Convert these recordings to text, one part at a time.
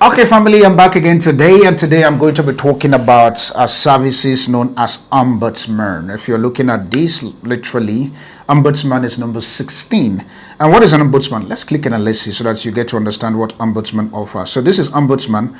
Okay, family, I'm back again today, and today I'm going to be talking about services known as ombudsman. If you're looking at this, literally, ombudsman is number 16. And what is an ombudsman? Let's click and let's see so that you get to understand what ombudsman offers. So this is ombudsman.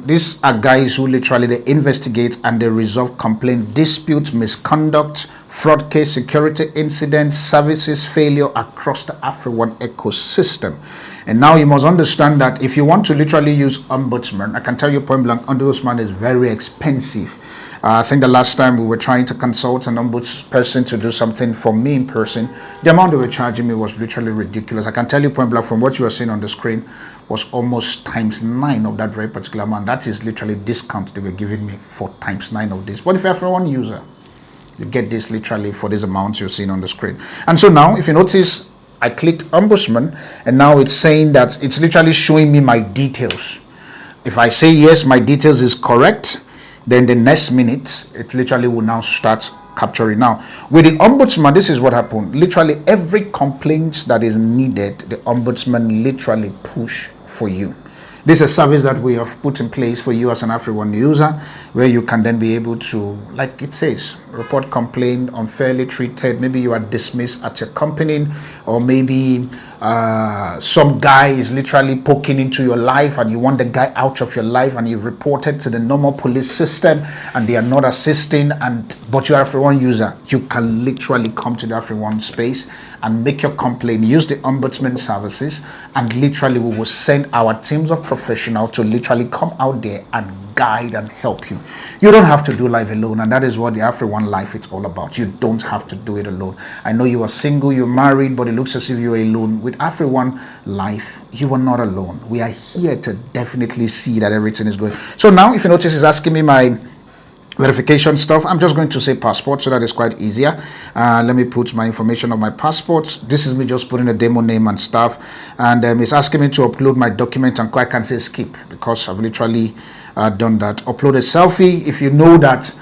These are guys who literally they investigate and they resolve complaint, dispute, misconduct, fraud case, security incidents, services failure across the AfriOne ecosystem. And now you must understand that if you want to literally use ombudsman, I can tell you point blank, ombudsman is very expensive. I think the last time we were trying to consult an ombudsperson to do something for me in person, the amount they were charging me was literally ridiculous. I can tell you point blank from what you are seeing on the screen was almost times 9 of that very particular amount. That is literally discount they were giving me for times 9 of this. But if you're AfriOne user, you get this literally for this amount you're seeing on the screen. And so now, if you notice, I clicked ombudsman and now it's saying that it's literally showing me my details. If I say yes, my details is correct, then the next minute it literally will now start capturing. Now with the ombudsman, this is what happened. Literally every complaint that is needed, the ombudsman literally push for you. This is a service that we have put in place for you as an AfriOne user, where you can then be able to, like it says, report complaint, unfairly treated. Maybe you are dismissed at your company, or maybe some guy is literally poking into your life and you want the guy out of your life, and you've reported to the normal police system and they are not assisting, but you're an AfriOne user. You can literally come to the AfriOne space and make your complaint, use the ombudsman services, and literally we will send our teams of professionals to literally come out there and guide and help you. You don't have to do life alone, and that is what the AfriOne Life is all about. You don't have to do it alone. I know you are single, you're married, but it looks as if you're alone. With AfriOne Life, you are not alone. We are here to definitely see that everything is good. So now, if you notice, it's asking me my verification stuff. I'm just going to say passport, so that is quite easier. Let me put my information on my passport. This is me just putting a demo name and stuff, and it's asking me to upload my document, and I can say skip because I've literally done that. Upload a selfie. If you know that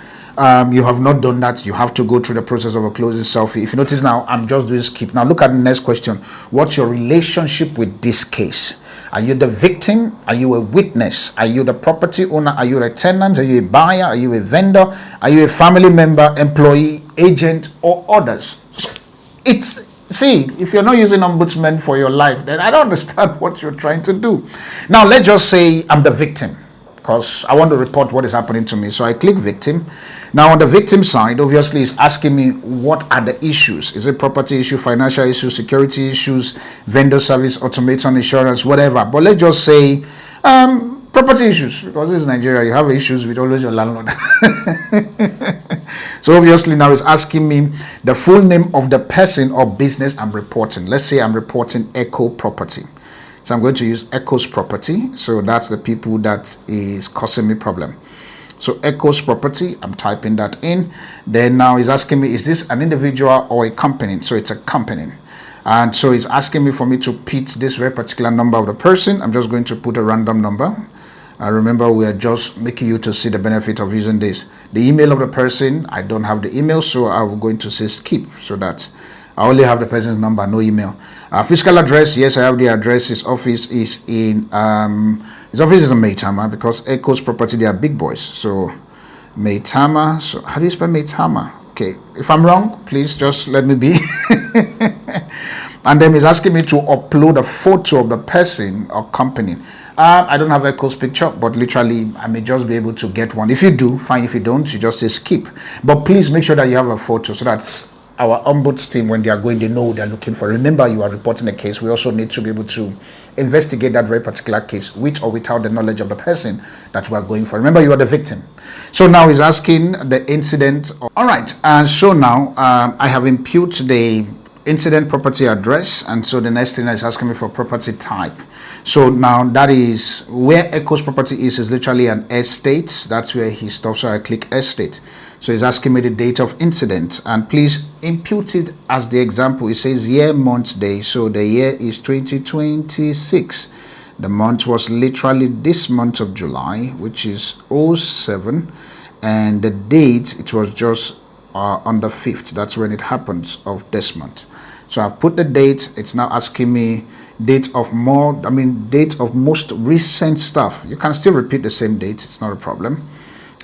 you have not done that, you have to go through the process of uploading selfie. If you notice now, I'm just doing skip. Now look at the next question. What's your relationship with this case? Are you the victim? Are you a witness? Are you the property owner? Are you a tenant? Are you a buyer? Are you a vendor? Are you a family member, employee, agent, or others? See, if you're not using ombudsman for your life, then I don't understand what you're trying to do. Now, let's just say I'm the victim, because I want to report what is happening to me. So I click victim. Now on the victim side, obviously it's asking me what are the issues. Is it property issue, financial issues, security issues, vendor service, automation, insurance, whatever. But let's just say property issues, because this is Nigeria. You have issues with always your landlord. So obviously now it's asking me the full name of the person or business I'm reporting. Let's say I'm reporting Echo Property. So I'm going to use Echo's Property. So that's the people that is causing me problem. So Echo's Property, I'm typing that in. Then now it's asking me, is this an individual or a company? So it's a company. And so it's asking me for me to pitch this very particular number of the person. I'm just going to put a random number. Remember, we are just making you to see the benefit of using this. The email of the person, I don't have the email, so I'm going to say skip, so that I only have the person's number, no email. Physical address, yes, I have the address. His office is in Maytama, because Echo's Property, they are big boys. So Maytama, so how do you spell Maytama? Okay, if I'm wrong, please just let me be. And then he's asking me to upload a photo of the person or company. I don't have Echo's picture, but literally I may just be able to get one. If you do, fine. If you don't, you just say skip. But please make sure that you have a photo, so that our ombuds team, when they are going, they know they're looking for. Remember, you are reporting a case. We also need to be able to investigate that very particular case with or without the knowledge of the person that we are going for. Remember, you are the victim. So now he's asking the incident. All right, and so now I have imputed the incident property address, and so the next thing is asking me for property type. So now that is where Echo's Property is literally an estate. That's where he stops. So I click estate. So he's asking me the date of incident, and please impute it as the example. It says year, month, day. So the year is 2026. The month was literally this month of July, which is 07, and the date, it was just on the 5th. That's when it happens of this month. So I've put the date. It's now asking me date of date of most recent stuff. You can still repeat the same date, it's not a problem.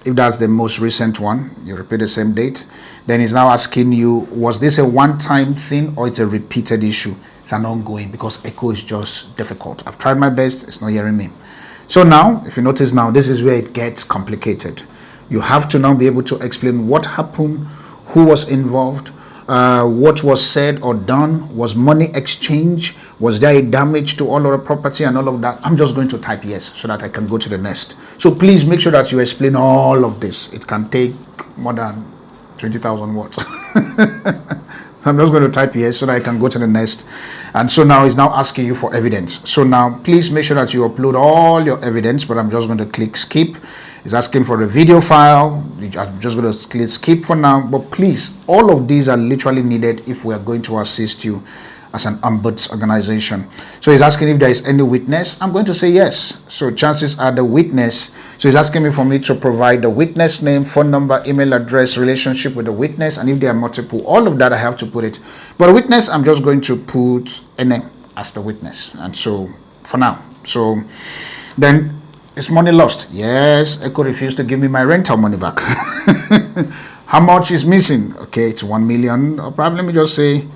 If that's the most recent one, you repeat the same date. Then it's now asking you, was this a one-time thing or it's a repeated issue? It's an ongoing, because echo is just difficult. I've tried my best, it's not hearing me. So now, if you notice now, this is where it gets complicated. You have to now be able to explain what happened, who was involved, what was said or done, was money exchange, was there a damage to all of the property and all of that. I'm just going to type yes so that I can go to the next. So please make sure that you explain all of this. It can take more than 20,000 words. So I'm just going to type yes so that I can go to the next. And so now it's now asking you for evidence. So now please make sure that you upload all your evidence, but I'm just going to click skip. It's asking for a video file. I'm just going to click skip for now. But please, all of these are literally needed if we are going to assist you as an ombuds organization. So he's asking if there is any witness. I'm going to say yes. So chances are the witness. So he's asking me for me to provide the witness name, phone number, email address, relationship with the witness, and if there are multiple, all of that I have to put it. But a witness, I'm just going to put a name as the witness. And so for now, so then is money lost? Yes, Echo refused to give me my rental money back. How much is missing? Okay, it's 1 million. Or probably let me just say,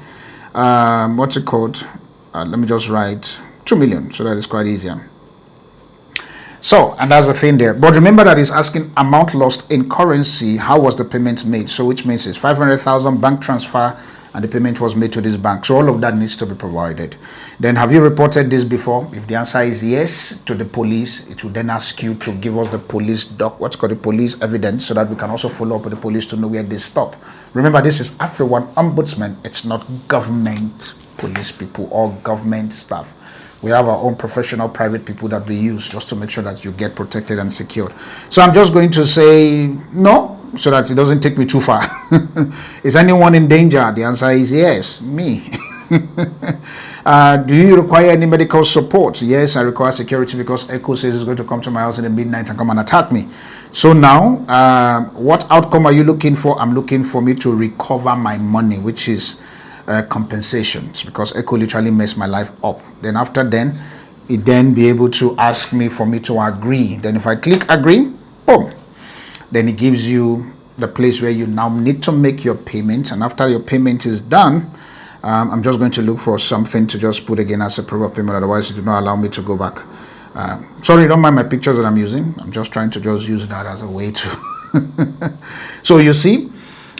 what's it called? Let me just write 2 million, so that is quite easier. So, and that's the thing there. But remember that it's asking amount lost in currency. How was the payment made? So which means it's 500,000 bank transfer, and the payment was made to this bank. So all of that needs to be provided. Then have you reported this before? If the answer is yes to the police, it will then ask you to give us the police what's called the police evidence, so that we can also follow up with the police to know where they stop. Remember, this is AfriOne Ombudsman. It's not government police people or government staff. We have our own professional private people that we use just to make sure that you get protected and secured. So I'm just going to say no, so that it doesn't take me too far. Is anyone in danger? The answer is yes, me. Do you require any medical support? Yes, I require security because Echo says he's going to come to my house in the midnight and come and attack me. So now, what outcome are you looking for? I'm looking for me to recover my money, which is compensations, because Echo literally messed my life up. Then after then, it then be able to ask me for me to agree. Then if I click agree, boom, then it gives you the place where you now need to make your payment. And after your payment is done, I'm just going to look for something to just put again as a proof of payment. Otherwise, it do not allow me to go back. Sorry, don't mind my pictures that I'm using. I'm just trying to just use that as a way to. So you see,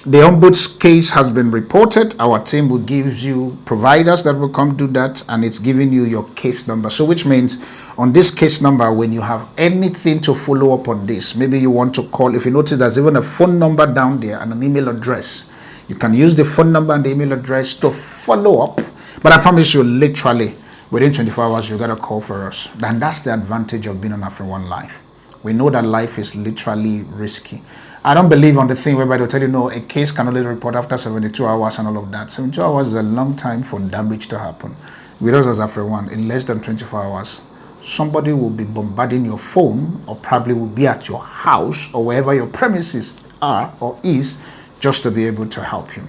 the ombuds case has been reported. Our team will give you providers that will come do that, and it's giving you your case number. So which means on this case number, when you have anything to follow up on this, maybe you want to call, if you notice there's even a phone number down there and an email address, you can use the phone number and the email address to follow up. But I promise you, literally within 24 hours, you got a call for us. And that's the advantage of being on AfriOne Life. We know that life is literally risky. I don't believe on the thing whereby they'll tell you, no, a case can only report after 72 hours and all of that. 72 hours is a long time for damage to happen. With us as AfriOne, in less than 24 hours, somebody will be bombarding your phone, or probably will be at your house or wherever your premises are or is, just to be able to help you.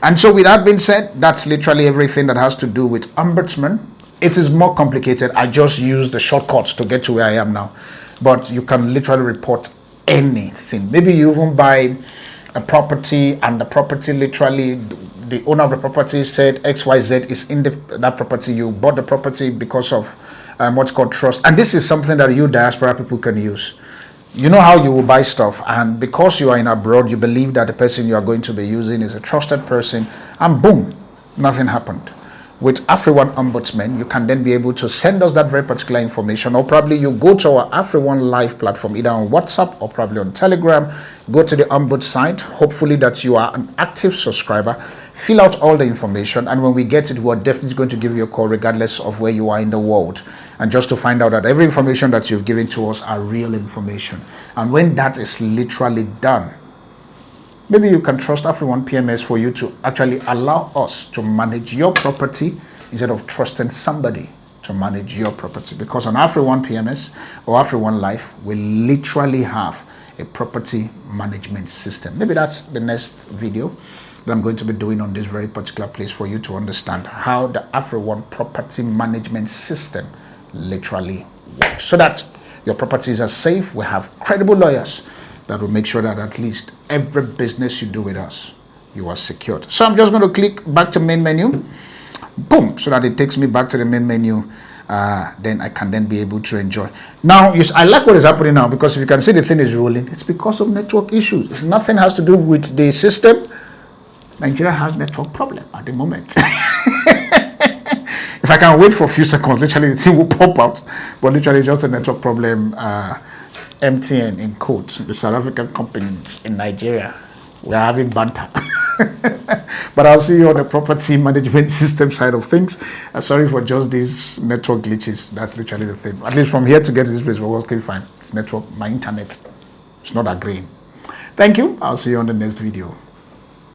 And so with that being said, that's literally everything that has to do with ombudsman. It is more complicated. I just use the shortcuts to get to where I am now. But you can literally report anything. Maybe you even buy a property and the property literally, the owner of the property said XYZ is in that property. You bought the property because of what's called trust. And this is something that you diaspora people can use. You know how you will buy stuff, and because you are in abroad, you believe that the person you are going to be using is a trusted person, and boom, nothing happened. With AfriOne Ombudsman, you can then be able to send us that very particular information, or probably you go to our AfriOne Life platform, either on WhatsApp or probably on Telegram, go to the Ombuds site, hopefully that you are an active subscriber, fill out all the information, and when we get it, we're definitely going to give you a call regardless of where you are in the world, and just to find out that every information that you've given to us are real information. And when that is literally done, maybe you can trust AfriOne PMS for you to actually allow us to manage your property instead of trusting somebody to manage your property. Because on AfriOne PMS or AfriOne Life, we literally have a property management system. Maybe that's the next video that I'm going to be doing on this very particular place for you to understand how the AfriOne property management system literally works, so that your properties are safe. We have credible lawyers that will make sure that at least every business you do with us, you are secured. So I'm just going to click back to main menu, boom, so that it takes me back to the main menu. Then I can then be able to enjoy. Now, I like what is happening now, because if you can see the thing is rolling, it's because of network issues. It's nothing has to do with the system. Nigeria has network problem at the moment. If I can wait for a few seconds, literally the thing will pop out. But literally just a network problem. MTN in quotes, the South African companies in Nigeria, we are having banter. But I'll see you on the property management system side of things. Sorry for just these network glitches. That's literally the thing. At least from here to get to this place, we're working fine. It's network, my internet. It's not agreeing. Thank you. I'll see you on the next video.